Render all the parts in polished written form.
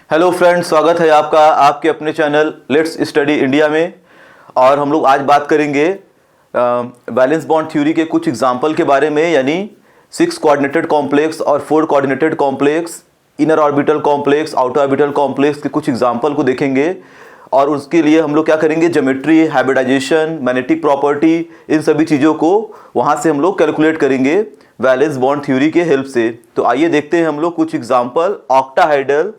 Hello friends, स्वागत है आपका आपके अपने चैनल लेट्स स्टडी इंडिया में। और हम लोग आज बात करेंगे वैलेंस बॉन्ड थ्योरी के कुछ एग्जाम्पल के बारे में, यानी 6 कोऑर्डिनेटेड कॉम्प्लेक्स और 4 coordinated complex, inner orbital complex, outer orbital complex के कुछ एग्जाम्पल को देखेंगे। और उसके लिए हम लोग क्या करेंगे, ज्योमेट्री, हाइब्रिडाइजेशन, मैग्नेटिक प्रॉपर्टी, इन सभी चीज़ों को वहाँ से हम लोग कैलकुलेट करेंगे वैलेंस बॉन्ड थ्योरी के हेल्प से। तो आइए देखते हैं हम लोग कुछ एग्जाम्पल ऑक्टाहाइड्रल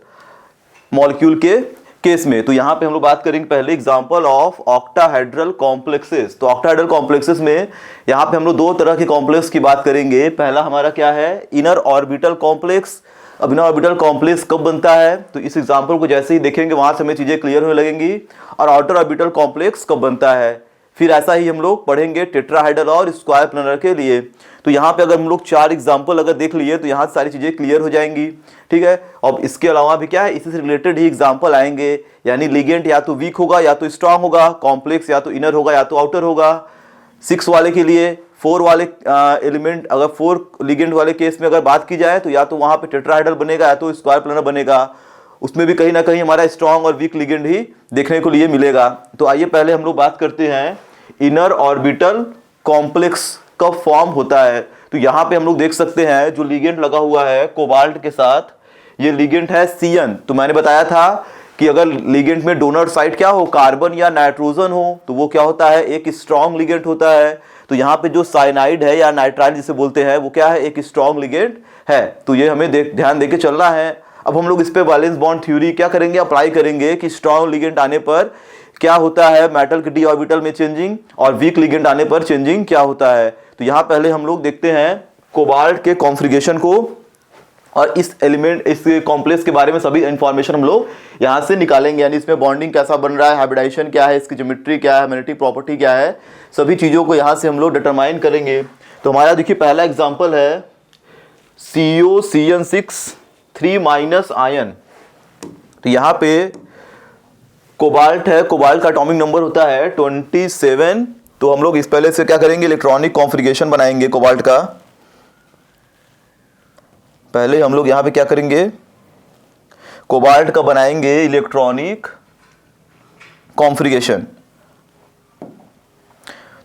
मॉलिक्यूल के केस में। तो यहाँ पे हम लोग बात करेंगे पहले एग्जांपल ऑफ ऑक्टाहाइड्रल कॉम्प्लेक्सेस। तो ऑक्टाहाइड्रल कॉम्प्लेक्सेस में यहाँ पे हम लोग दो तरह के कॉम्प्लेक्स की बात करेंगे। पहला हमारा क्या है, इनर ऑर्बिटल कॉम्प्लेक्स। अब इनर ऑर्बिटल कॉम्प्लेक्स कब बनता है, तो इस एग्जांपल को जैसे ही देखेंगे वहां से हमें चीजें क्लियर होने लगेंगी। और आउटर ऑर्बिटल कॉम्प्लेक्स कब बनता है, फिर ऐसा ही हम लोग पढ़ेंगे टेट्राहाइड्रल और स्क्वायर प्लैनर के लिए। तो यहाँ पे अगर हम लोग 4 एग्जाम्पल अगर देख लिए तो यहाँ से सारी चीज़ें क्लियर हो जाएंगी, ठीक है। और इसके अलावा भी क्या है, इसी से रिलेटेड ही एग्जाम्पल आएंगे, यानी लिगेंड या तो वीक होगा या तो स्ट्रांग होगा, कॉम्प्लेक्स या तो इनर होगा या तो आउटर होगा। 6 वाले के लिए 4 वाले एलिमेंट, अगर 4 लिगेंड वाले केस में अगर बात की जाए तो या तो वहाँ पे टेट्राहाइड्रल बनेगा या तो स्क्वायर प्लैनर बनेगा। उसमें भी कहीं ना कहीं हमारा स्ट्रांग और वीक लिगेंड ही देखने को लिए मिलेगा। तो आइए पहले हम लोग बात करते हैं इनर ऑर्बिटल कॉम्प्लेक्स कब फॉर्म होता है। तो यहाँ पे हम लोग देख सकते हैं जो लिगेंड लगा हुआ है कोबाल्ट के साथ, ये लिगेंड है CN। तो मैंने बताया था कि अगर लिगेंड में डोनर साइड क्या हो, कार्बन या नाइट्रोजन हो, तो वो क्या होता है, एक स्ट्रॉन्ग लिगेंड होता है। तो यहाँ पे जो साइनाइड है या नाइट्राइल जिसे बोलते हैं, वो क्या है, एक स्ट्रॉन्ग लिगेंड है। तो ये हमें ध्यान देके चलना है। अब हम लोग इस पे वैलेंस बॉन्ड थ्योरी क्या करेंगे, अप्लाई करेंगे कि स्ट्रॉन्ग लिगेंड आने पर क्या होता है, मेटल के डी ऑर्बिटल में चेंजिंग, और वीक लिगेंड आने पर चेंजिंग क्या होता है। तो यहाँ पहले हम लोग देखते हैं कोबाल्ट के कॉन्फ़िगरेशन को, और इस एलिमेंट, इस कॉम्प्लेक्स के बारे में सभी इंफॉर्मेशन हम लोग यहाँ से निकालेंगे, यानी इसमें बॉन्डिंग कैसा बन रहा है, हाइब्रिडाइजेशन क्या है, इसकी ज्योमेट्री क्या है, मैग्नेटिक प्रॉपर्टी क्या है, सभी चीज़ों को यहाँ से हम लोग डिटरमाइन करेंगे। तो हमारा देखिए पहला एग्जाम्पल है COCN6 3- आयन। तो यहाँ पे कोबाल्ट है, कोबाल्ट का एटॉमिक नंबर होता है 27। तो हम लोग इस पहले से क्या करेंगे, इलेक्ट्रॉनिक कॉन्फ़िगरेशन बनाएंगे कोबाल्ट का। पहले हम लोग यहाँ पे क्या करेंगे, कोबाल्ट का बनाएंगे इलेक्ट्रॉनिक कॉन्फ़िगरेशन। तो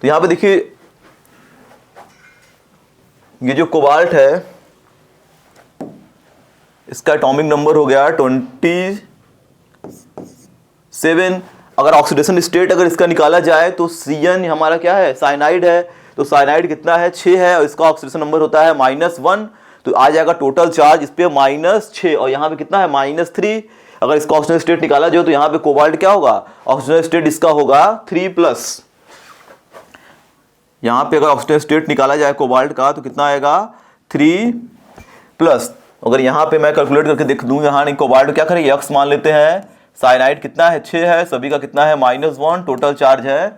यहाँ पे देखिए ये जो कोबाल्ट है इसका एटॉमिक नंबर हो गया 27। अगर ऑक्सीडेशन स्टेट अगर इसका निकाला जाए तो CN हमारा क्या है, साइनाइड है। तो साइनाइड कितना है, 6 है, और इसका ऑक्सीडेशन नंबर होता है -1। तो आ जाएगा टोटल चार्ज इस पे -6, और यहाँ पे कितना है, -3। अगर इसका ऑक्सीजन स्टेट निकाला जाए तो यहाँ पे कोबाल्ट क्या होगा, ऑक्सीजन स्टेट इसका होगा 3+। यहाँ पे अगर ऑक्सीजन स्टेट निकाला जाए कोबाल्ट का तो कितना आएगा, 3+। अगर यहाँ पे मैं कैलकुलेट करके देख दूँ, यहाँ नहीं, कोबाल्ट क्या करेंगे, X मान लेते हैं। साइनाइड कितना है, 6 है, सभी का कितना है, -1, टोटल चार्ज है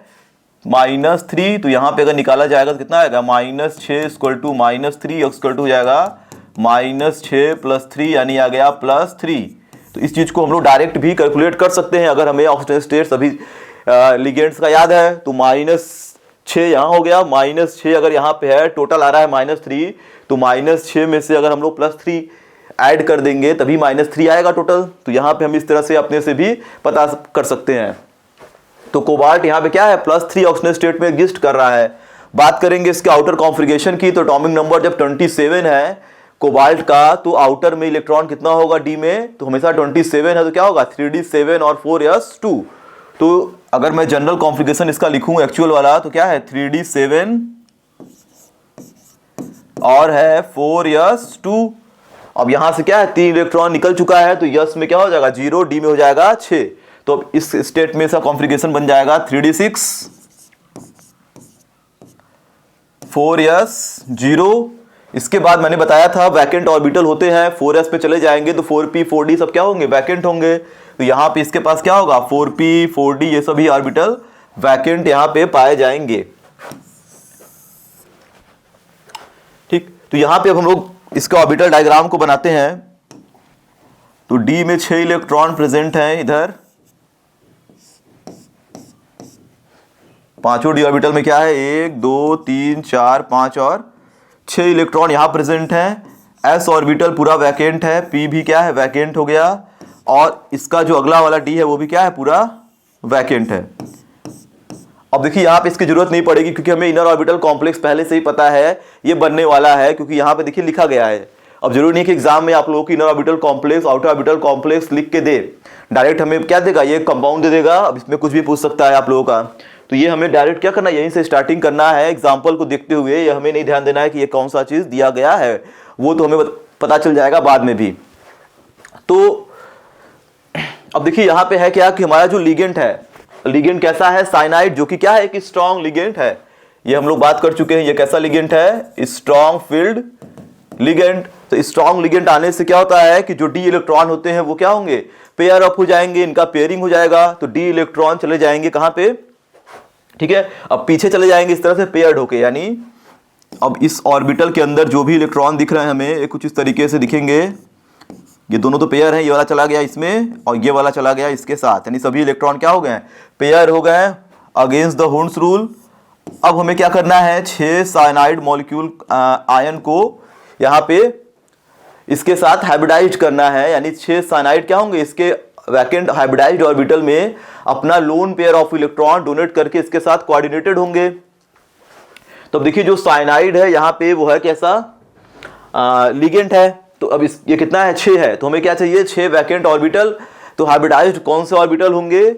-3। तो यहाँ पे अगर निकाला जाएगा तो कितना आएगा, -6 = -3, X = हो जाएगा -6 + 3, यानी आ गया +3। तो इस चीज़ को हम लोग डायरेक्ट भी कैलकुलेट कर सकते हैं। अगर हमें ऑक्सीजन स्टेट सभी लिगेंड्स का याद है तो -6 यहाँ हो गया, -6 अगर यहाँ पे है, टोटल आ रहा है -3, तो -6 में से अगर हम लोग +3 ऐड कर देंगे तभी -3 आएगा टोटल। तो यहाँ पे हम इस तरह से अपने से भी पता कर सकते हैं। तो कोबाल्ट यहाँ पे क्या है, +3 ऑक्सीजन स्टेट में एग्जिस्ट कर रहा है। बात करेंगे इसके आउटर कॉन्फ़िगरेशन की। तो एटॉमिक नंबर जब 27 है कोबाल्ट का, तो आउटर में इलेक्ट्रॉन कितना होगा, D में, तो हमेशा 27 है, तो क्या होगा 3D7 और 4s2। तो अगर मैं जनरल कॉन्फ़िगरेशन इसका लिखूं एक्चुअल वाला, तो क्या है 3D7 और है 4s2। अब यहां से क्या है, 3 इलेक्ट्रॉन निकल चुका है, तो यस में क्या हो जाएगा 0, D में हो जाएगा 6। तो अब इस स्टेट में इसका कॉन्फ़िगरेशन बन जाएगा 3D6 4s0। इसके बाद मैंने बताया था वैकेंट ऑर्बिटल होते हैं, 4s पे चले जाएंगे तो 4p 4d सब क्या होंगे, वैकेंट होंगे। तो यहाँ पे इसके पास क्या होगा, 4p 4d ये सभी ऑर्बिटल वैकेंट यहाँ पे पाए जाएंगे, ठीक। तो यहाँ पे अब हम लोग इसका ऑर्बिटल डायग्राम को बनाते हैं। तो D में 6 इलेक्ट्रॉन प्रेजेंट हैं, इधर पांचों D ऑर्बिटल में क्या है, 1 2 3 4 5 और 6 इलेक्ट्रॉन यहाँ प्रेजेंट हैं। S ऑर्बिटल पूरा वैकेंट है, P भी क्या है, वैकेंट हो गया। और इसका जो अगला वाला डी है वो भी क्या है, पूरा वैकेंट है। अब देखिए यहाँ पे इसकी जरूरत नहीं पड़ेगी क्योंकि हमें इनर ऑर्बिटल कॉम्प्लेक्स पहले से ही पता है ये बनने वाला है, क्योंकि यहाँ पे देखिए लिखा गया है। अब जरूरी नहीं कि एग्जाम में आप लोगों को inner orbital complex outer orbital complex लिख के दे, डायरेक्ट हमें क्या देगा, ये कंपाउंड दे देगा। अब इसमें कुछ भी पूछ सकता है आप लोगों का, तो ये हमें डायरेक्ट क्या करना है, यहीं से स्टार्टिंग करना है एग्जाम्पल को देखते हुए। ये हमें नहीं ध्यान देना है कि ये कौन सा चीज दिया गया है, वो तो हमें पता चल जाएगा बाद में भी। तो अब देखिए यहाँ पे है क्या कि हमारा जो लिगेंड है, लिगेंड कैसा है, साइनाइड, जो कि क्या है कि स्ट्रॉन्ग लिगेंड है। ये हम लोग बात कर चुके हैं, ये कैसा लिगेंड है, स्ट्रॉन्ग फील्ड लिगेंड। तो स्ट्रॉन्ग लिगेंड आने से क्या होता है कि जो डी इलेक्ट्रॉन होते हैं वो क्या होंगे, पेयर अप हो जाएंगे, इनका पेयरिंग हो जाएगा। तो डी इलेक्ट्रॉन चले जाएंगे कहां पे, ठीक है, अब पीछे चले जाएंगे इस तरह से पेयर्ड होके, यानी अब इस ऑर्बिटल के अंदर जो भी इलेक्ट्रॉन दिख रहे हैं हमें, ये कुछ इस तरीके से दिखेंगे। ये दोनों तो पेयर है, ये वाला चला गया इसमें और ये वाला चला गया इसके साथ, यानी सभी इलेक्ट्रॉन क्या हो गए, पेयर हो गए अगेंस्ट द हुंड्स रूल। अब हमें क्या करना है, 6 साइनाइड मॉलिक्यूल आयन को यहाँ पे इसके साथ हाइब्रिडाइज करना है, यानी 6 साइनाइड क्या होंगे, इसके वैकेंट हाइब्रिडाइज्ड ऑर्बिटल में अपना lone pair of electron donate करके इसके साथ कोऑर्डिनेटेड होंगे। तो अब देखिए जो साइनाइड है यहाँ पे वो है कैसा, लिगेंड है। तो अब ये कितना है, 6 है, तो हमें क्या चाहिए, 6 वैकेंट ऑर्बिटल। तो हाइब्रिडाइज्ड कौन से ऑर्बिटल होंगे,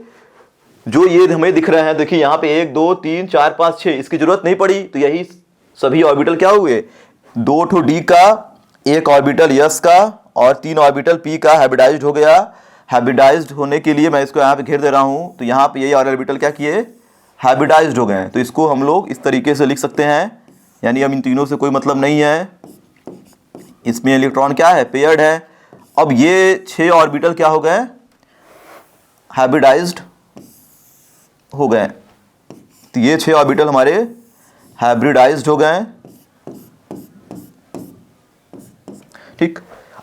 जो ये हमें दिख रहे हैं, देखिए यहाँ पे 1 2 3 4 5 6, इसकी जरूरत नहीं पड़ी। तो यही सभी ऑर्बिटल क्या हुए, 2 ठो डी का, 1 ऑर्बिटल यस का और 3 ऑर्बिटल पी का हाइब्रिडाइज्ड हो गया। हाइब्रिडाइज्ड होने के लिए मैं इसको यहाँ पे घेर दे रहा हूँ, तो यहाँ पे यही ऑर्बिटल क्या किए, हाइब्रिडाइज्ड हो गए। तो इसको हम लोग इस तरीके से लिख सकते हैं, यानी अब इन तीनों से कोई मतलब नहीं है, इसमें इलेक्ट्रॉन क्या है, पेयर्ड है। अब ये 6 ऑर्बिटल क्या हो गए, हाइब्रिडाइज्ड हो गए। तो ये 6 ऑर्बिटल हमारे हाइब्रिडाइज्ड हो गए, ठीक।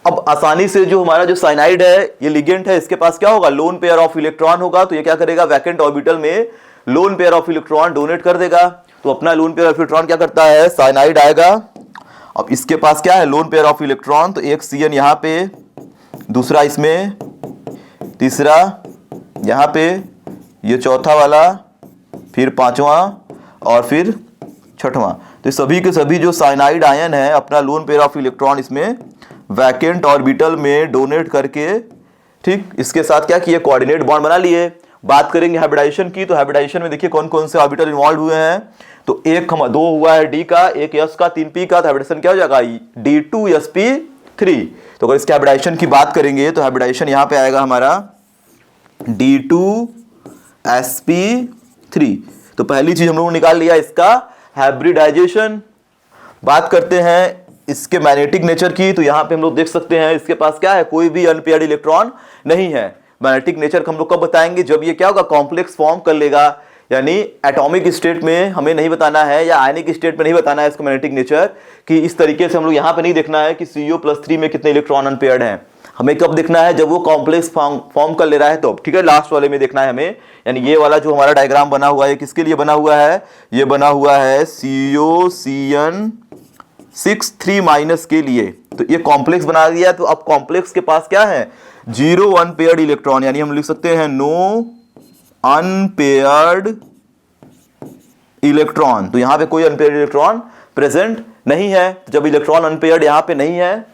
अब आसानी से जो हमारा जो साइनाइड है, ये लिगेंड है, इसके पास क्या होगा, लोन पेयर ऑफ इलेक्ट्रॉन होगा। तो ये क्या करेगा, वैकेंट ऑर्बिटल में lone pair of electron donate कर देगा। तो अपना लोन पेयर ऑफ इलेक्ट्रॉन क्या करता है, साइनाइड आएगा। अब इसके पास क्या है, लोन पेयर ऑफ इलेक्ट्रॉन, तो एक CN यहाँ पे, दूसरा इसमें, तीसरा यहाँ पे, ये चौथा वाला, फिर 5वां और फिर 6वां। तो सभी के सभी जो साइनाइड आयन है अपना लोन पेयर ऑफ इलेक्ट्रॉन इसमें वैकेंट ऑर्बिटल में डोनेट करके, ठीक, इसके साथ क्या किए, कोऑर्डिनेट बॉन्ड बना लिए। बात करेंगे हाइब्रिडाइजेशन की, तो हाइब्रिडाइजेशन में देखिए कौन कौन से ऑर्बिटल इन्वॉल्व हुए हैं। तो 2 हुआ है डी का, 1 एस का, 3 पी का। तो हाइब्रिडाइजेशन क्या हो जाएगा, D2sp3। तो अगर इसके हाइब्रिडाइजेशन की बात करेंगे तो हाइब्रिडाइजेशन यहाँ पे आएगा हमारा D2sp3। तो पहली चीज हम लोगों ने निकाल लिया इसका हाइब्रिडाइजेशन। बात करते हैं इसके मैग्नेटिक नेचर की, तो यहाँ पे हम लोग देख सकते हैं इसके पास क्या है, कोई भी अनपेयर्ड इलेक्ट्रॉन नहीं है। मैग्नेटिक नेचर हम लोग कब बताएंगे, जब ये क्या होगा, कॉम्प्लेक्स फॉर्म कर लेगा, यानी एटॉमिक स्टेट में हमें नहीं बताना है या आयनिक स्टेट में नहीं बताना है इसका मैग्नेटिक नेचर, कि इस तरीके से हम लोग यहाँ पे नहीं देखना है कि CO+3 में कितने इलेक्ट्रॉन अनपेयर्ड हैं। हमें कब देखना है, जब वो कॉम्प्लेक्स फॉर्म कर ले रहा है तो, ठीक है। लास्ट वाले में देखना है हमें, यानी ये वाला जो हमारा डायग्राम बना हुआ है किसके लिए बना हुआ है, ये बना हुआ है COCN6 3- के लिए। तो ये कॉम्प्लेक्स बना दिया, तो अब कॉम्प्लेक्स के पास क्या है, 0 अनपेयर्ड इलेक्ट्रॉन, यानी हम लिख सकते हैं नो अनपेयर्ड इलेक्ट्रॉन। तो यहां पे कोई अनपेयर्ड इलेक्ट्रॉन प्रेजेंट नहीं है। जब इलेक्ट्रॉन अनपेयर्ड यहां पे नहीं है,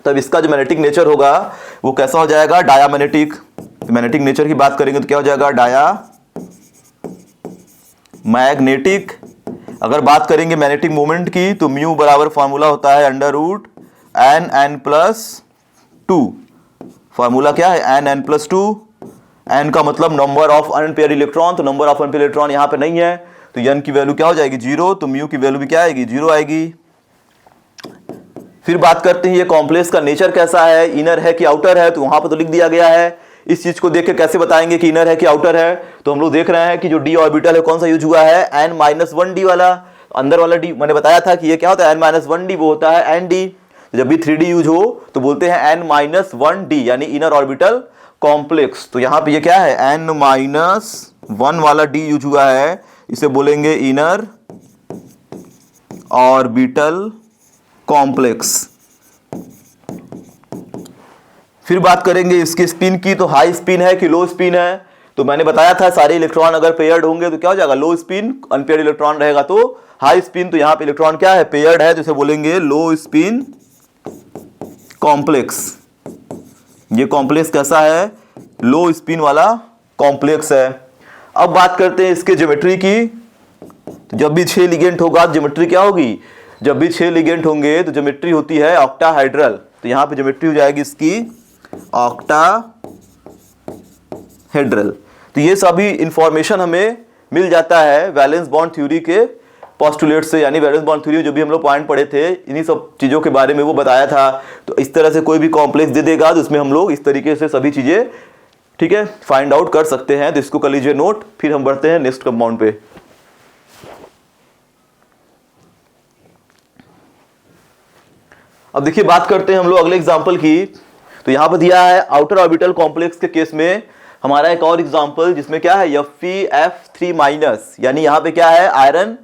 तब इसका जो मैग्नेटिक नेचर होगा वो कैसा हो जाएगा, डायामैग्नेटिक। मैग्नेटिक नेचर की बात करेंगे तो क्या हो जाएगा, डायामैग्नेटिक। अगर बात करेंगे मैग्नेटिक मोमेंट की, तो म्यू बराबर फॉर्मूला होता है √n+2। फॉर्मूला क्या है, n+2। n का मतलब नंबर ऑफ अनपेयर्ड इलेक्ट्रॉन, तो नंबर ऑफ अनपेयर्ड इलेक्ट्रॉन यहां पे नहीं है, तो n की वैल्यू क्या हो जाएगी, 0। तो म्यू की वैल्यू भी क्या आएगी, 0 आएगी। फिर बात करते हैं ये कॉम्प्लेक्स का नेचर कैसा है, इनर है कि आउटर है, तो वहां पर तो लिख दिया गया है। इस चीज को देख के कैसे बताएंगे कि इनर है कि आउटर है, तो हम लोग देख रहे हैं कि जो डी ऑर्बिटल है कौन सा यूज हुआ है, n-1d वाला। अंदर वाला डी मैंने बताया था कि ये क्या होता है, n-1d, वो होता है nd। जब भी 3d यूज हो तो बोलते हैं n-1d, यानी इनर ऑर्बिटल कॉम्प्लेक्स। तो यहाँ पे ये क्या है, n-1 वाला d यूज हुआ है, इसे बोलेंगे इनर ऑर्बिटल कॉम्प्लेक्स। फिर बात करेंगे इसकी स्पिन की, तो हाई स्पिन है कि लो स्पिन है। तो मैंने बताया था सारे इलेक्ट्रॉन अगर पेयर्ड होंगे तो क्या हो जाएगा, लो स्पिन, अनपेयर्ड इलेक्ट्रॉन रहेगा तो हाई स्पिन। तो यहाँ पे इलेक्ट्रॉन क्या है, पेयर्ड है, तो इसे बोलेंगे लो स्पिन कॉम्प्लेक्स। ये कॉम्प्लेक्स कैसा है, लो स्पिन वाला कॉम्प्लेक्स है। अब बात करते हैं इसके ज्योमेट्री की। तो जब भी 6 लिगेंड होगा ज्योमेट्री क्या होगी, जब भी 6 लिगेंड होंगे तो ज्योमेट्री होती है ऑक्टाहाइड्रल। तो यहाँ पे ज्योमेट्री हो जाएगी इसकी ऑक्टाहेड्रल। तो ये सभी इंफॉर्मेशन हमें मिल जाता है वैलेंस बॉन्ड थ्योरी के पोस्टुलेट से, यानी वैलेंस बॉन्ड थ्योरी जो भी हम लोग पॉइंट पढ़े थे इन्हीं सब चीज़ों के बारे में वो बताया था। तो इस तरह से कोई भी कॉम्प्लेक्स दे देगा तो उसमें हम लोग इस तरीके से सभी चीज़ें, ठीक है, फाइंड आउट कर सकते हैं। तो इसको कर लीजिए नोट। फिर हम बढ़ते हैं नेक्स्ट कंपाउंड पे। अब देखिए बात करते हैं हम लोग अगले एग्जाम्पल की। तो यहाँ पर दिया है आउटर ऑर्बिटल कॉम्प्लेक्स के केस में हमारा एक और एग्जाम्पल जिसमें क्या है FeF3-, यानी यहाँ पे क्या है आयरन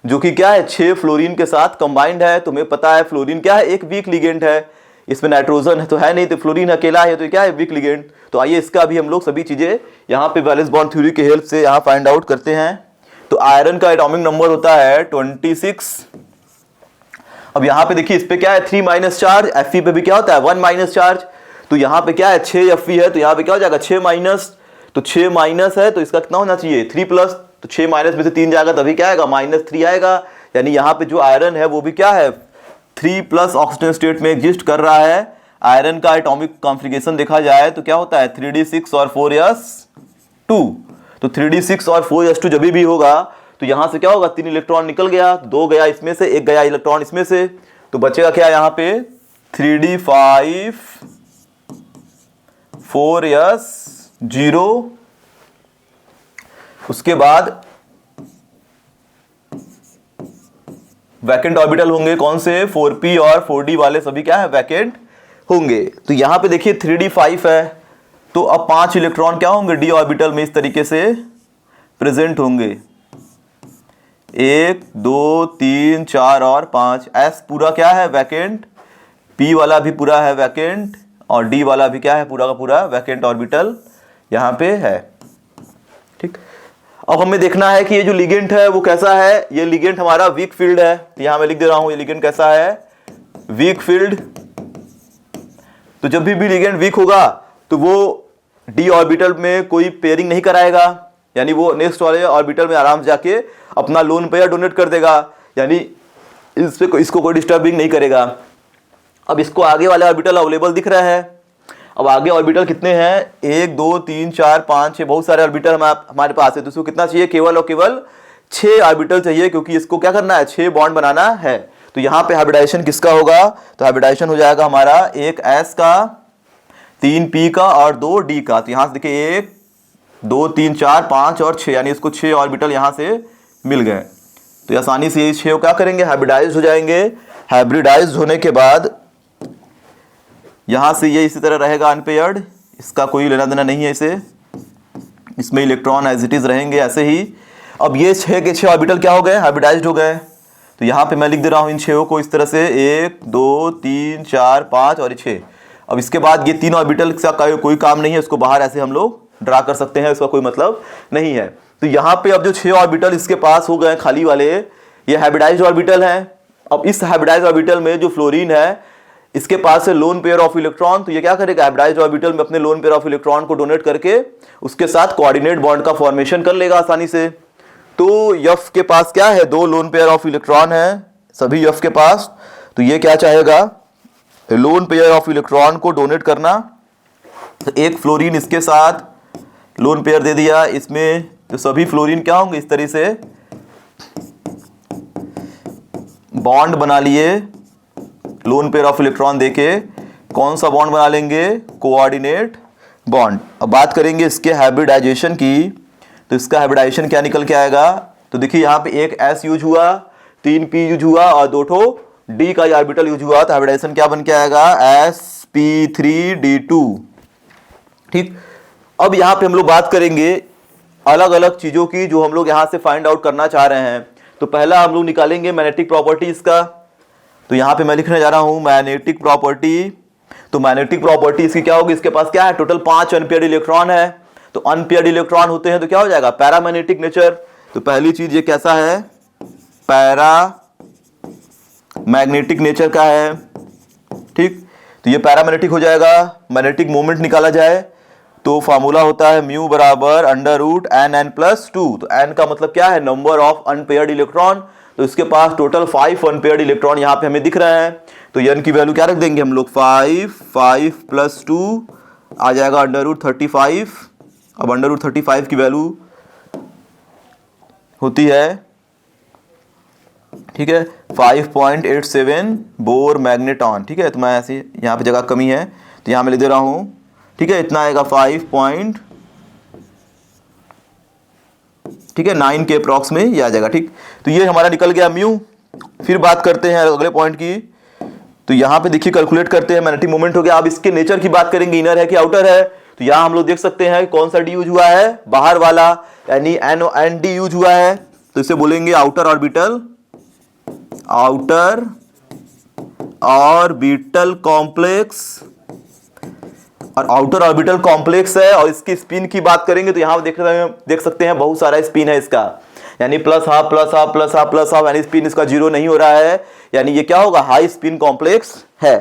जो कि क्या है 6 फ्लोरीन के साथ कंबाइंड है। तुम्हें पता है फ्लोरीन क्या है, एक वीक लिगेंड है, इसमें नाइट्रोजन है तो है नहीं, तो फ्लोरीन अकेला है तो क्या है वीक लिगेंड। तो आइए इसका भी हम लोग सभी चीजें यहाँ पे वैलेंस बॉन्ड थ्योरी के हेल्प से यहाँ फाइंड आउट करते हैं। तो आयरन का एटॉमिक नंबर होता है 26। अब यहाँ पे देखिए इस पे क्या है 3- चार्ज, Fe पे भी क्या होता है 1- चार्ज। तो यहाँ पे क्या है 6 Fe है तो यहाँ पे क्या हो जाएगा 6-, तो 6- है तो इसका कितना होना चाहिए 3+। तो 6- में से 3 जाएगा तभी क्या आएगा -3 आएगा। यानी यहाँ पे जो आयरन है वो भी क्या है 3+ ऑक्सीजन स्टेट में एग्जिस्ट कर रहा है। आयरन का एटॉमिक कॉन्फ़िगरेशन देखा जाए तो क्या होता है 3d6 और 4s2। तो 3d6 और 4s2 जब भी होगा तो यहां से क्या होगा 3 इलेक्ट्रॉन निकल गया, 2 गया इसमें से, 1 गया इलेक्ट्रॉन इसमें से। तो बचेगा क्या यहाँ पे 3d5 4s0। उसके बाद वैकेंट ऑर्बिटल होंगे कौन से 4p और 4d वाले सभी क्या है वैकेंट होंगे। तो यहां पे देखिए 3d5 है तो अब 5 इलेक्ट्रॉन क्या होंगे d ऑर्बिटल में इस तरीके से प्रेजेंट होंगे, 1 2 3 4 और 5। s पूरा क्या है वैकेंट, p वाला भी पूरा है वैकेंट और d वाला भी क्या है पूरा का पूरा वैकेंट ऑर्बिटल यहाँ पे है। ठीक, अब हमें देखना है कि ये जो लिगेंड है वो कैसा है। ये लिगेंड हमारा वीक फील्ड है, तो यहाँ मैं लिख दे रहा हूं ये लिगेंड कैसा है वीक फील्ड। तो जब भी लिगेंड वीक होगा तो वो d ऑर्बिटल में कोई पेयरिंग नहीं कराएगा, यानी वो नेक्स्ट वाले ऑर्बिटल में आराम से जाके अपना लोन पेयर डोनेट कर देगा, यानी इसको कोई डिस्टर्बिंग नहीं करेगा। अब इसको आगे वाले ऑर्बिटल अवेलेबल दिख रहा है। अब आगे ऑर्बिटल कितने हैं 1 2 3 4 5 6, बहुत सारे ऑर्बिटल हमारे पास है। तो इसको कितना चाहिए केवल और केवल 6 ऑर्बिटल चाहिए, क्योंकि इसको क्या करना है 6 बॉन्ड बनाना है। तो यहाँ पे हाइब्रिडाइजेशन किसका होगा, तो हाइब्रिडाइजेशन हो जाएगा हमारा 1 s का, 3 p का और 2 d का। तो यहाँ से देखिए 1 2 3 4 5 और 6, यानी इसको 6 ऑर्बिटल यहाँ से मिल गए। तो आसानी से ये 6 क्या करेंगे हाइब्रिडाइज हो जाएंगे। हाइब्रिडाइज होने के बाद यहाँ से ये इसी तरह रहेगा अनपेयर्ड, इसका कोई लेना देना नहीं है इसे, इसमें इलेक्ट्रॉन एज इट इज रहेंगे ऐसे ही। अब ये 6 के 6 ऑर्बिटल क्या हो गए हाइब्रिडाइज्ड हो गए। तो यहाँ पे मैं लिख दे रहा हूँ इन 6 को इस तरह से 1 2 3 4 5 और 6। अब इसके बाद ये 3 ऑर्बिटल का कोई काम नहीं है, उसको बाहर ऐसे हम लोग ड्रा कर सकते हैं, इसका कोई मतलब नहीं है। तो यहाँ पे अब जो 6 ऑर्बिटल इसके पास हो गए खाली वाले, ये हाइब्रिडाइज्ड ऑर्बिटल हैं। अब इस हाइब्रिडाइज्ड ऑर्बिटल में जो फ्लोरीन है इसके पास है लोन पेयर ऑफ इलेक्ट्रॉन। तो ये क्या करेगा हाइब्रिडाइज्ड ऑर्बिटल में अपने लोन पेयर ऑफ इलेक्ट्रॉन को डोनेट करके उसके साथ कोऑर्डिनेट बॉन्ड का फॉर्मेशन कर लेगा आसानी से। तो F के पास क्या है 2 लोन पेयर ऑफ इलेक्ट्रॉन है सभी F के पास। तो ये क्या चाहेगा लोन पेयर ऑफ इलेक्ट्रॉन को डोनेट करना। तो एक फ्लोरीन इसके साथ लोन पेयर दे दिया, इसमें तो सभी फ्लोरीन क्या होंगे इस तरह से बॉन्ड बना लिए लोन पेयर ऑफ इलेक्ट्रॉन देके। कौन सा बॉन्ड बना लेंगे कोऑर्डिनेट बॉन्ड। अब बात करेंगे इसके हाइब्रिडाइजेशन की। तो इसका हाइब्रिडाइजेशन क्या निकल के आएगा, तो देखिए यहाँ पे 1 s यूज हुआ, 3 p यूज हुआ और 2 ठो d का ऑर्बिटल यूज हुआ। तो हाइब्रिडाइजेशन क्या बन के आएगा sp3d2। ठीक, अब यहाँ पे हम लोग बात करेंगे अलग अलग चीजों की जो हम लोग यहाँ से फाइंड आउट करना चाह रहे हैं। तो पहला हम लोग निकालेंगे मैग्नेटिक प्रॉपर्टीज का। तो यहाँ पे मैं लिखने जा रहा हूँ मैग्नेटिक प्रॉपर्टी। तो मैग्नेटिक प्रॉपर्टी इसकी क्या होगी, इसके पास क्या है, टोटल 5 अनपेयर्ड इलेक्ट्रॉन है। तो अनपेयर्ड इलेक्ट्रॉन होते हैं तो क्या हो जाएगा, पैरामैग्नेटिक नेचर। तो पहली चीज ये कैसा है, पैरा मैग्नेटिक नेचर का है। ठीक, तो ये पैरामैग्नेटिक हो जाएगा। मैग्नेटिक मोमेंट निकाला जाए तो फॉर्मूला होता है म्यू बराबर √n+2। तो n का मतलब क्या है, नंबर ऑफ अनपेयर्ड इलेक्ट्रॉन। तो इसके पास टोटल 5 अनपेयर्ड इलेक्ट्रॉन यहाँ पे हमें दिख रहे हैं। तो n की वैल्यू क्या रख देंगे हम लोग, 5 + 2 आ जाएगा √35। अब √35 की वैल्यू होती है, ठीक है, 5.87 बोर मैग्नेटॉन। ठीक है, तो मैं ऐसे यहाँ पे जगह कमी है तो यहाँ मैं लिख दे रहा हूँ। ठीक है, इतना आएगा 9 के अप्रॉक्स में ये आ जाएगा। ठीक, तो ये हमारा निकल गया म्यू। फिर बात करते हैं अगले पॉइंट की। तो यहाँ पे देखिए कैलकुलेट करते हैं, मैग्नेटिक मोमेंट हो गया। अब इसके नेचर की बात करेंगे, इनर है कि आउटर है। तो यहाँ हम लोग देख सकते हैं कौन सा डी यूज हुआ है, बाहर वाला, यानी एन डी यूज हुआ है। तो इसे बोलेंगे outer orbital, outer orbital complex. और आउटर ऑर्बिटल कॉम्प्लेक्स है। और इसकी स्पिन की बात करेंगे तो यहाँ देख सकते हैं बहुत सारा स्पिन है इसका, यानी +½ +½ +½ +½ यानी स्पिन इसका 0 नहीं हो रहा है, यानी ये क्या होगा, हाई स्पिन कॉम्प्लेक्स है।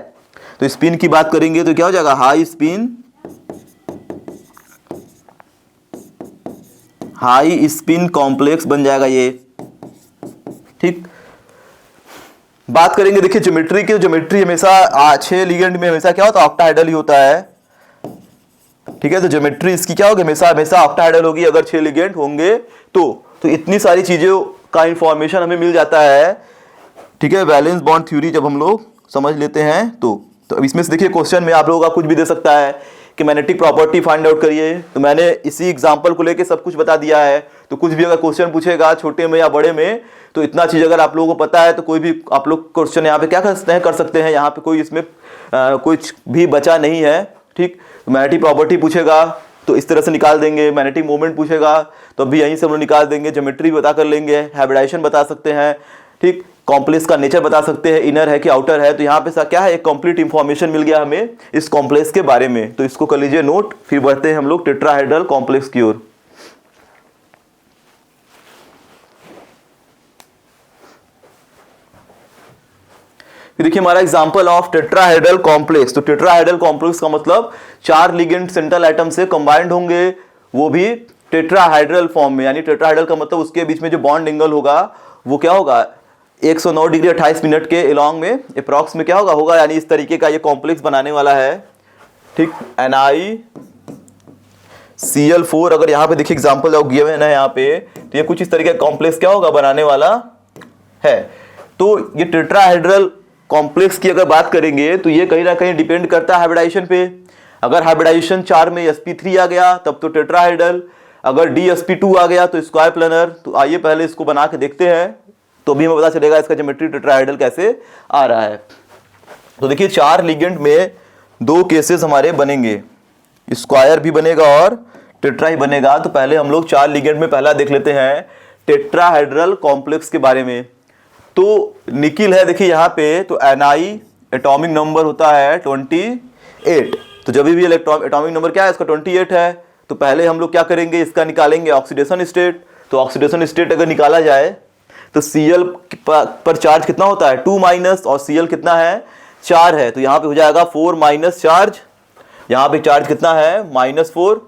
तो स्पिन की बात करेंगे तो क्या हो जाएगा, हाई स्पिन कॉम्प्लेक्स बन जाएगा ये। ठीक, बात करेंगे देखिए ज्योमेट्री की। ज्योमेट्री हमेशा 6 लिगेंड में हमेशा क्या होता है, ऑक्टाहेड्रल ही होता है। ठीक है, तो ज्योमेट्री इसकी क्या होगी, हमेशा ऑक्टाहेड्रल होगी अगर 6 लिगेंड होंगे तो इतनी सारी चीजों का इंफॉर्मेशन हमें मिल जाता है। ठीक है, वैलेंस बॉन्ड थ्योरी जब हम लोग समझ लेते हैं तो अब इसमें से देखिए क्वेश्चन में आप लोगों का कुछ भी दे सकता है कि मैग्नेटिक प्रॉपर्टी फाइंड आउट करिए। तो मैंने इसी एग्जांपल को लेके सब कुछ बता दिया है। तो कुछ भी अगर क्वेश्चन पूछेगा छोटे में या बड़े में, तो इतना चीज अगर आप लोगों को पता है तो कोई भी आप लोग क्वेश्चन यहाँ पे क्या कर सकते हैं। यहाँ पे कोई इसमें कुछ भी बचा नहीं है। ठीक, मैग्नेटिक प्रॉपर्टी पूछेगा तो इस तरह से निकाल देंगे, मैग्नेटिक मोमेंट पूछेगा तो अभी यहीं से हम लोग निकाल देंगे, ज्योमेट्री बता कर लेंगे, हाइब्रिडाइजेशन बता सकते हैं। ठीक, कॉम्प्लेक्स का नेचर बता सकते हैं, इनर है कि आउटर है। तो यहाँ पे क्या है, एक कंप्लीट इंफॉर्मेशन मिल गया हमें इस कॉम्प्लेक्स के बारे में। तो इसको कर लीजिए नोट। फिर बढ़ते हैं हम लोग टेट्राहेड्रल कॉम्प्लेक्स की ओर। देखिए हमारा एग्जांपल ऑफ टेट्राहेड्रल कॉम्प्लेक्स। तो टेट्राहेड्रल कॉम्प्लेक्स का मतलब 4 लिगेंड सेंट्रल एटम से कंबाइंड होंगे, वो भी टेट्राहेड्रल फॉर्म में। यानी टेट्राहेड्रल का मतलब उसके बीच में जो बॉन्ड एंगल होगा वो क्या होगा, 109 डिग्री 28 मिनट के अलोंग में अप्रॉक्स में क्या होगा, यानी इस तरीके का ये कॉम्प्लेक्स बनाने वाला है। ठीक, NiCl4 अगर यहाँ पे देखिए एग्जांपल जो गिवन है यहाँ पे, तो ये कुछ इस तरीके का कॉम्प्लेक्स क्या होगा, बनाने वाला है। तो ये टेट्राहेड्रल कॉम्प्लेक्स की अगर बात करेंगे तो ये कहीं ना कहीं डिपेंड करता है हाइब्रिडाइजेशन पे। अगर हाइब्रिडाइजेशन 4 में sp3 आ गया तब तो टेट्राहेड्रल, अगर dsp2 आ गया तो स्क्वायर प्लेनर। तो आइए पहले इसको बना के देखते हैं तो भी हमें पता चलेगा इसका ज्योमेट्री टेट्राहेड्रल कैसे आ रहा है। तो देखिए 4 लिगेंड में 2 केसेस हमारे बनेंगे, स्क्वायर भी बनेगा और टेट्रा ही बनेगा। तो पहले हम लोग 4 लिगेंड में पहला देख लेते हैं टेट्राहेड्रल कॉम्प्लेक्स के बारे में। तो निकिल है देखिए यहाँ पे, तो Ni एटॉमिक नंबर होता है 28। तो जब भी एटॉमिक नंबर क्या है इसका, 28 है। तो पहले हम लोग क्या करेंगे, इसका निकालेंगे ऑक्सीडेशन स्टेट। तो ऑक्सीडेशन स्टेट अगर निकाला जाए तो Cl पर चार्ज कितना होता है, 2- और Cl कितना है, 4 है। तो यहाँ पे हो जाएगा 4- चार्ज, यहाँ पे चार्ज कितना है, -4,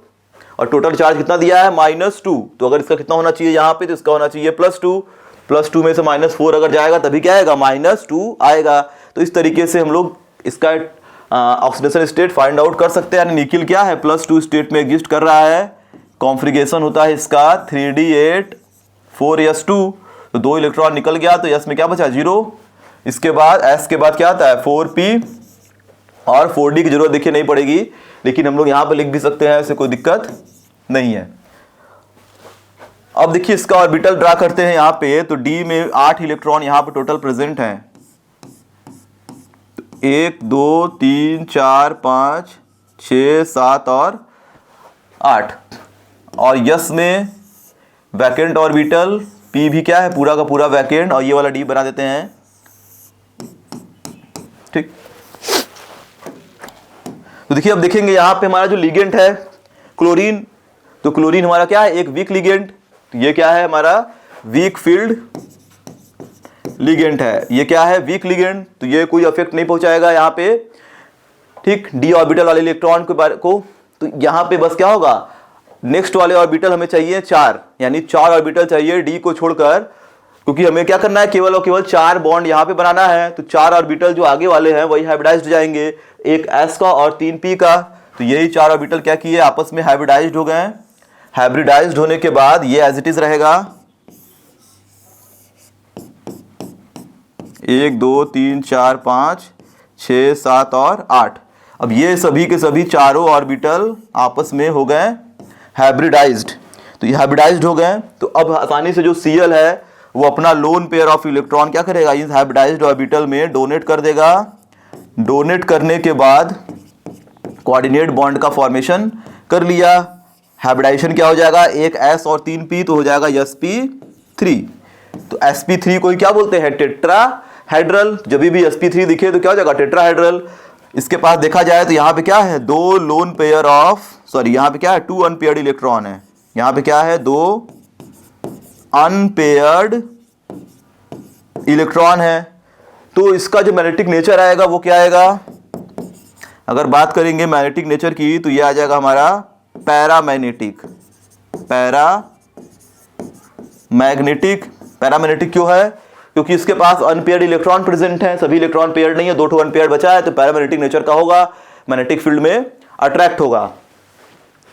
और टोटल चार्ज कितना दिया है, -2। तो अगर इसका कितना होना चाहिए यहाँ पे, तो इसका होना चाहिए +2। +2 में से -4 अगर जाएगा तभी क्या आएगा, -2 आएगा। तो इस तरीके से हम लोग इसका ऑक्सीडेशन स्टेट फाइंड आउट कर सकते हैं। यानी निकिल क्या है, +2 स्टेट में एग्जिस्ट कर रहा है। कॉन्फ़िगरेशन होता है इसका 3d8 4s2। तो 2 इलेक्ट्रॉन निकल गया, तो s में क्या बचा, 0। इसके बाद s के बाद क्या आता है, 4p, और 4d की जरूरत देखिए नहीं पड़ेगी, लेकिन हम लोग यहाँ पे लिख भी सकते हैं, ऐसे कोई दिक्कत नहीं है। अब देखिए इसका ऑर्बिटल ड्रा करते हैं यहाँ पे। तो d में 8 इलेक्ट्रॉन यहाँ पे टोटल प्रेजेंट हैं। 1 2 3 4 5 6 7 और 8। और यस में वैकेंट ऑर्बिटल, p भी क्या है, पूरा का पूरा वैकेंट, और ये वाला d बना देते हैं। ठीक, तो देखिए अब देखेंगे यहाँ पे हमारा जो लिगेंड है क्लोरीन, तो क्लोरीन हमारा क्या है, एक वीक लिगेंड। तो ये क्या है हमारा वीक फील्ड लिगेंड है, ये क्या है वीक लिगेंड, तो ये कोई इफेक्ट नहीं पहुंचाएगा यहाँ पे, ठीक, डी ऑर्बिटल वाले इलेक्ट्रॉन को। तो यहाँ पे बस क्या होगा, नेक्स्ट वाले ऑर्बिटल हमें चाहिए 4, यानी 4 ऑर्बिटल चाहिए डी को छोड़कर, क्योंकि हमें क्या करना है, केवल और केवल 4 बॉन्ड यहाँ पे बनाना है। तो 4 ऑर्बिटल जो आगे वाले हैं वही हाइब्रिडाइज्ड हो जाएंगे, एक एस का और 3 पी का। तो यही 4 ऑर्बिटल क्या किए, आपस में हाइब्रिडाइज्ड हो गए। हाइब्रिडाइज्ड होने के बाद ये एज इट इज रहेगा 1 2 3 4 5 6 7 और 8। अब ये सभी के सभी चारों ऑर्बिटल आपस में हो गए हाइब्रिडाइज्ड। तो ये हाइब्रिडाइज्ड हो गए, तो अब आसानी से जो Cl है वो अपना लोन पेयर ऑफ इलेक्ट्रॉन क्या करेगा, इस हाइब्रिडाइज्ड ऑर्बिटल में डोनेट कर देगा। डोनेट करने के बाद कोऑर्डिनेट बॉन्ड का फॉर्मेशन कर लिया। हाइब्रिडाइजेशन क्या हो जाएगा, एक S और 3 P, तो हो जाएगा sp3। तो sp3 को क्या बोलते हैं, टेट्राहेड्रल। जब भी sp3 दिखे तो क्या हो जाएगा, टेट्राहेड्रल। इसके पास देखा जाए तो यहाँ पे क्या है, 2 लोन पेयर ऑफ, सॉरी यहाँ पे क्या है, 2 अनपेयर्ड इलेक्ट्रॉन है। यहाँ पे क्या है, 2 अनपेयर्ड इलेक्ट्रॉन है। तो इसका जो मैग्नेटिक नेचर आएगा वो क्या आएगा, अगर बात करेंगे मैग्नेटिक नेचर की तो ये आ जाएगा हमारा पैरामैग्नेटिक। पैरामैग्नेटिक क्यों है, क्योंकि इसके पास अनपेयर्ड इलेक्ट्रॉन प्रेजेंट है, सभी इलेक्ट्रॉन पेयर्ड नहीं है, 2 अनपेयर्ड बचा है, तो पैरामैग्नेटिक नेचर का होगा, मैग्नेटिक फील्ड में अट्रैक्ट होगा।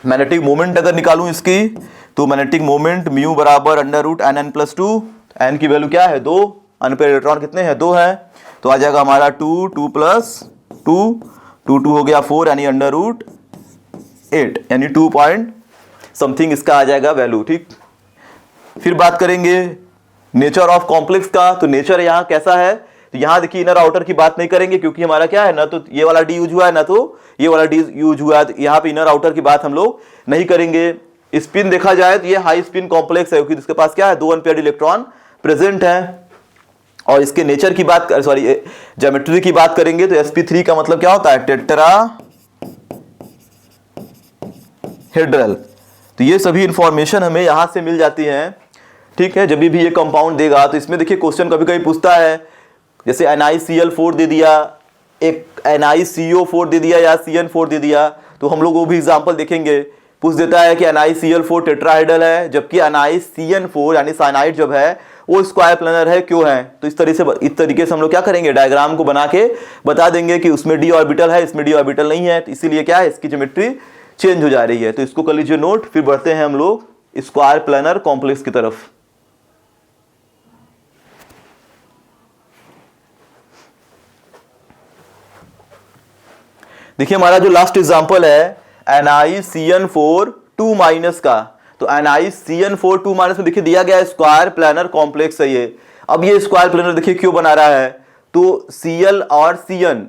मैग्नेटिक मोमेंट अगर निकालूं इसकी, तो मैग्नेटिक मोमेंट म्यू बराबर √nn+2, n की वैल्यू क्या है 2, अनपेयर्ड इलेक्ट्रॉन कितने हैं 2 हैं, तो आ जाएगा हमारा 2 2 + 2 2 2 हो गया 4, यानी √8, यानी 2 पॉइंट समथिंग इसका आ जाएगा वैल्यू, ठीक। फिर बात करेंगे नेचर ऑफ कॉम्प्लेक्स का, तो नेचर यहाँ कैसा है, तो यहाँ देखिए इनर आउटर की बात नहीं करेंगे, क्योंकि हमारा क्या है ना, तो ये वाला डी यूज हुआ है ना, तो ये वाला डी यूज हुआ है, तो यहाँ पे इनर आउटर की बात हम लोग नहीं करेंगे। स्पिन देखा जाए तो ये हाई स्पिन कॉम्प्लेक्स है, क्योंकि इसके पास क्या है, 2 अनपेयर्ड इलेक्ट्रॉन प्रेजेंट है। और इसके नेचर की बात, सॉरी ज्योमेट्री की बात करेंगे तो sp3 का मतलब क्या होता है, टेट्राहेड्रल। तो ये सभी इंफॉर्मेशन हमें यहां से मिल जाती है, ठीक है। जब भी ये कंपाउंड देगा तो इसमें देखिए क्वेश्चन कभी कभी पूछता है, जैसे NiCl4 दे दिया, एक NiCO4 दे दिया या CN4 दे दिया, तो हम लोग वो भी एग्जांपल देखेंगे। पूछ देता है कि NiCl4 टेट्राहेड्रल है, जबकि NiCN4 यानी साइनाइड जब है वो स्क्वायर प्लेनर है, क्यों है। तो इस तरीके से हम लोग क्या करेंगे, डायग्राम को बना के बता देंगे कि उसमें डी ऑर्बिटल है, इसमें डी ऑर्बिटल नहीं है, तो इसीलिए क्या है, इसकी ज्योमेट्री चेंज हो जा रही है। तो इसको कर लीजिए नोट। फिर बढ़ते हैं हम लोग स्क्वायर प्लेनर कॉम्प्लेक्स की तरफ। देखिए हमारा जो लास्ट एग्जांपल है NiCN4 2- का, तो NiCN4 2- में देखिए दिया गया स्क्वायर प्लेनर कॉम्प्लेक्स है ये। अब ये स्क्वायर प्लेनर देखिए क्यों बना रहा है, तो Cl और Cn,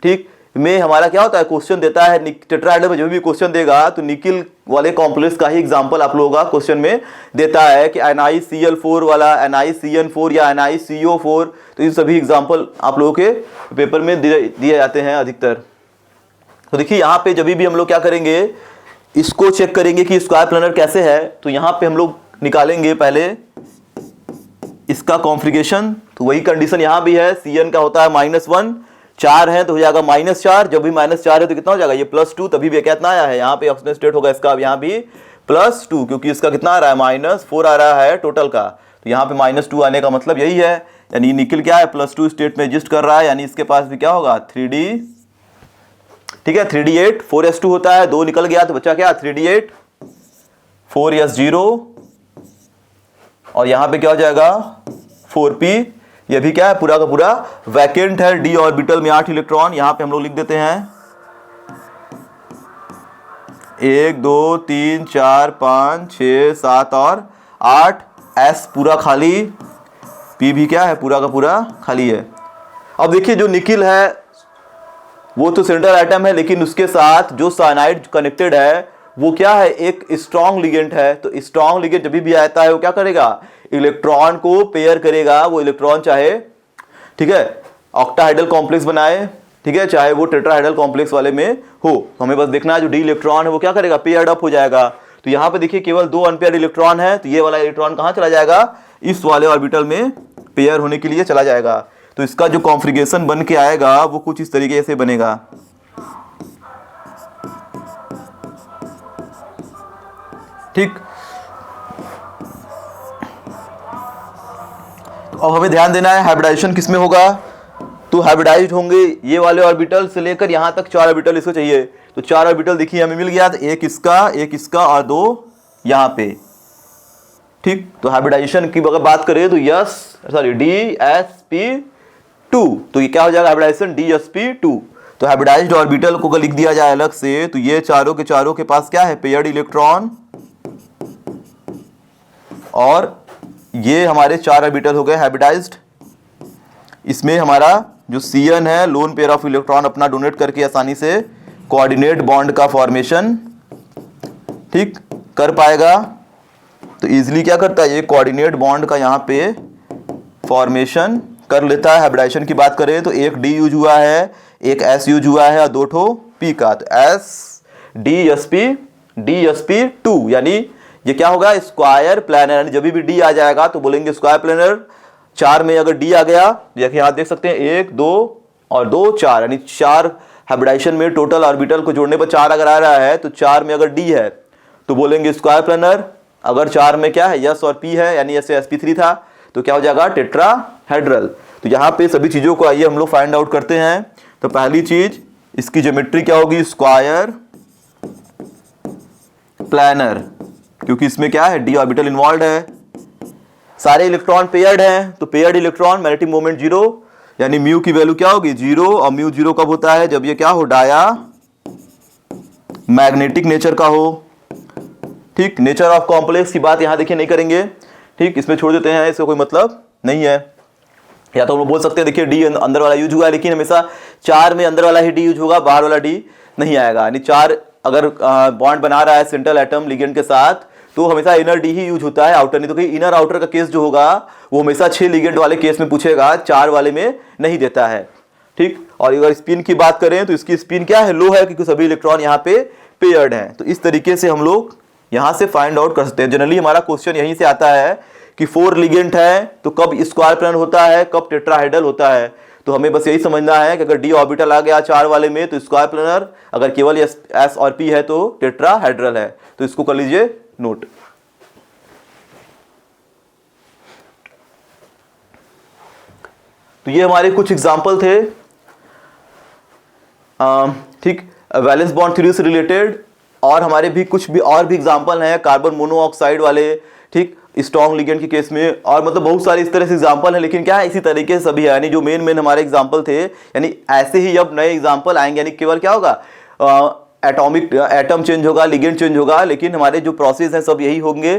ठीक, में हमारा क्या होता है, क्वेश्चन देता है टेट्राहेड्रल में, जब भी क्वेश्चन देगा तो निकिल वाले कॉम्प्लेक्स का ही एग्जांपल आप लोगों का क्वेश्चन में देता है कि NiCl4 वाला, NiCN4 या NiCO4, तो इन सभी एग्जांपल आप लोगों के पेपर में दिए जाते हैं अधिकतर। तो देखिए यहाँ पे जब भी हम लोग क्या करेंगे, इसको चेक करेंगे कि स्क्वायर प्लेनर कैसे है। तो यहाँ पे हम लोग निकालेंगे पहले इसका कॉन्फ़िगरेशन, तो वही कंडीशन यहाँ भी है, Cn का होता है -1, 4 है तो हो जाएगा -4, जब भी -4 है तो कितना हो जाएगा, ये +2, तभी भी कितना आया है, यहाँ पे ऑप्शन स्टेट होगा इसका, अब यहाँ भी +2, क्योंकि इसका कितना आ रहा है, -4 आ रहा है टोटल का, तो यहाँ पे -2 आने का मतलब यही है, यानी निकल क्या है, +2 स्टेट में एग्जिस्ट कर रहा है, यानी इसके पास भी क्या होगा 3D, ठीक है, 3D8, 4s2 होता है, 2 निकल गया तो बचा क्या 3D8, 4s0, और यहां पे क्या हो जाएगा 4p। ये भी क्या है, पूरा का पूरा वैकेंट है, डी ऑर्बिटल में 8 इलेक्ट्रॉन। यहां पे हम लोग लिख देते हैं 1 2 3 4 5 6 7 और 8, s पूरा खाली, p भी क्या है, पूरा का पूरा खाली है। अब देखिए जो निकिल है वो तो सेंट्रल एटम है, लेकिन उसके साथ जो साइनाइड कनेक्टेड है वो क्या है, एक स्ट्रॉन्ग लिगेंड है। तो स्ट्रॉन्ग लिगेंड जब भी आता है वो क्या करेगा, इलेक्ट्रॉन को पेयर करेगा, वो इलेक्ट्रॉन चाहे, ठीक है, ऑक्टाहाइड्रल कॉम्प्लेक्स बनाए ठीक है, चाहे वो टेट्राहेड्रल कॉम्प्लेक्स वाले में हो। तो हमें बस देखना है जो डी इलेक्ट्रॉन है वो क्या करेगा, पेयर्ड अप हो जाएगा। तो यहाँ पे देखिए केवल 2 अनपेयर्ड इलेक्ट्रॉन है, तो ये वाला इलेक्ट्रॉन कहाँ चला जाएगा, इस वाले ऑर्बिटल में पेयर होने के लिए चला जाएगा। तो इसका जो कॉन्फ़िगरेशन बन के आएगा वो कुछ इस तरीके से बनेगा। ठीक, तो अब हमें ध्यान देना है हाइब्रिडाइजेशन किसमें होगा। तो हाइब्रिडाइज्ड होंगे ये वाले ऑर्बिटल से लेकर यहाँ तक 4 ऑर्बिटल इसको चाहिए। तो 4 ऑर्बिटल देखिए हमें मिल गया, तो एक इसका और 2 यहाँ पे। ठीक, तो हाइब्रिडाइजेशन की अगर बात करें तो DsP2, तो ये क्या हो जाएगा हाइब्रिडाइजेशन DsP2। तो हाइब्रिडाइज्ड ऑर्बिटल को अगर लिख दिया जाए अलग से, तो ये चारों के पास क्या है, पेयर्ड इलेक्ट्रॉन, और ये हमारे 4 ऑर्बिटल हो गए हाइब्रिडाइज्ड। इसमें हमारा जो Cn है लोन पेयर ऑफ इलेक्ट्रॉन अपना डोनेट करके आसानी से कोऑर्डिनेट बॉन्ड का फॉर्मेशन ठीक कर पाएगा। तो इजीली क्या करता है, ये कोऑर्डिनेट बॉन्ड का यहाँ पे फॉर्मेशन कर लेता है। हाइब्रिडाइजेशन की बात करें तो एक D यूज हुआ है, एक S यूज हुआ है और 2 ठो P का। तो DsP2 यानी ये क्या होगा, स्क्वायर प्लैनर। यानी जब भी D आ जाएगा तो बोलेंगे स्क्वायर प्लैनर। 4 में अगर D आ गया, देखिए यहाँ देख सकते हैं 1 2 और 2 4, यानी 4 हाइब्रिडाइजेशन में टोटल ऑर्बिटल को जोड़ने पर 4 अगर आ रहा है, तो 4 में अगर D है तो बोलेंगे स्क्वायर प्लैनर। अगर 4 में क्या है, S और P है, यानी ऐसे sp3 था, तो क्या हो जाएगा, टेट्राहेड्रल। तो यहाँ पे सभी चीज़ों को आइए हम लोग फाइंड आउट करते हैं। तो पहली चीज इसकी ज्योमेट्री क्या होगी, स्क्वायर प्लैनर, क्योंकि इसमें क्या है, d ऑर्बिटल इन्वॉल्व है। सारे इलेक्ट्रॉन पेयर्ड हैं, तो पेयर्ड इलेक्ट्रॉन मैग्नेटिक मोमेंट 0, यानी म्यू की वैल्यू क्या होगी 0। और म्यू 0 कब होता है, जब ये क्या हो, डाया मैग्नेटिक नेचर का हो। ठीक, नेचर ऑफ कॉम्प्लेक्स की बात यहां देखिए नहीं करेंगे, ठीक, इसमें छोड़ देते हैं, इसका कोई मतलब नहीं है। या तो हम लोग बोल सकते हैं देखिए डी अंदर वाला यूज हुआ है, लेकिन हमेशा 4 में अंदर वाला ही डी यूज होगा, बाहर वाला डी नहीं आएगा। यानी 4 अगर बॉन्ड बना रहा है सेंट्रल एटम लिगेंड के साथ, तो हमेशा इनर डी ही यूज होता है, आउटर नहीं। तो इनर आउटर का केस जो होगा वो हमेशा 6 लिगेंड वाले केस में पूछेगा, 4 वाले में नहीं देता है। ठीक, और अगर स्पिन की बात करें तो इसकी स्पिन क्या है, लो है, क्योंकि सभी इलेक्ट्रॉन यहाँ पे पेयर्ड हैं। तो इस तरीके से हम लोग यहाँ से फाइंड आउट कर सकते हैं। जनरली हमारा क्वेश्चन यहीं से आता है कि 4 लिगेंड है तो कब स्क्वायर प्लैनर होता है, कब टेट्राहेड्रल होता है। तो हमें बस यही समझना है कि अगर डी ऑर्बिटल आ गया 4 वाले में तो स्क्वायर प्लैनर, अगर केवल एस और पी है तो टेट्राहेड्रल है। तो इसको कर लीजिए नोट। तो ये हमारे कुछ एग्जाम्पल थे, ठीक, वैलेंस बॉन्ड थ्योरी से रिलेटेड। और हमारे भी कुछ भी और भी एग्जाम्पल हैं कार्बन मोनोऑक्साइड वाले, ठीक, स्ट्रॉन्ग लिगेंड के केस में, और मतलब बहुत सारे इस तरह से एग्जाम्पल हैं। लेकिन क्या है, इसी तरीके से सभी है, यानी जो मेन हमारे एग्जाम्पल थे, यानी ऐसे ही अब नए एग्जाम्पल आएंगे। यानी केवल क्या होगा, एटम चेंज होगा, लिगेंड चेंज होगा, लेकिन हमारे जो प्रोसेस हैं सब यही होंगे।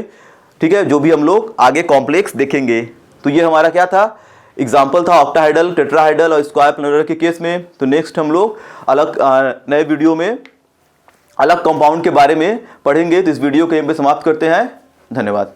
ठीक है, जो भी हम लोग आगे कॉम्प्लेक्स देखेंगे। तो ये हमारा क्या था, एग्जाम्पल था ऑक्टाहेड्रल, टेट्राहेड्रल और स्क्वायर प्लैनर के केस में। तो नेक्स्ट हम लोग अलग नए वीडियो में अलग कंपाउंड के बारे में पढ़ेंगे। तो इस वीडियो को यहीं पे समाप्त करते हैं। धन्यवाद।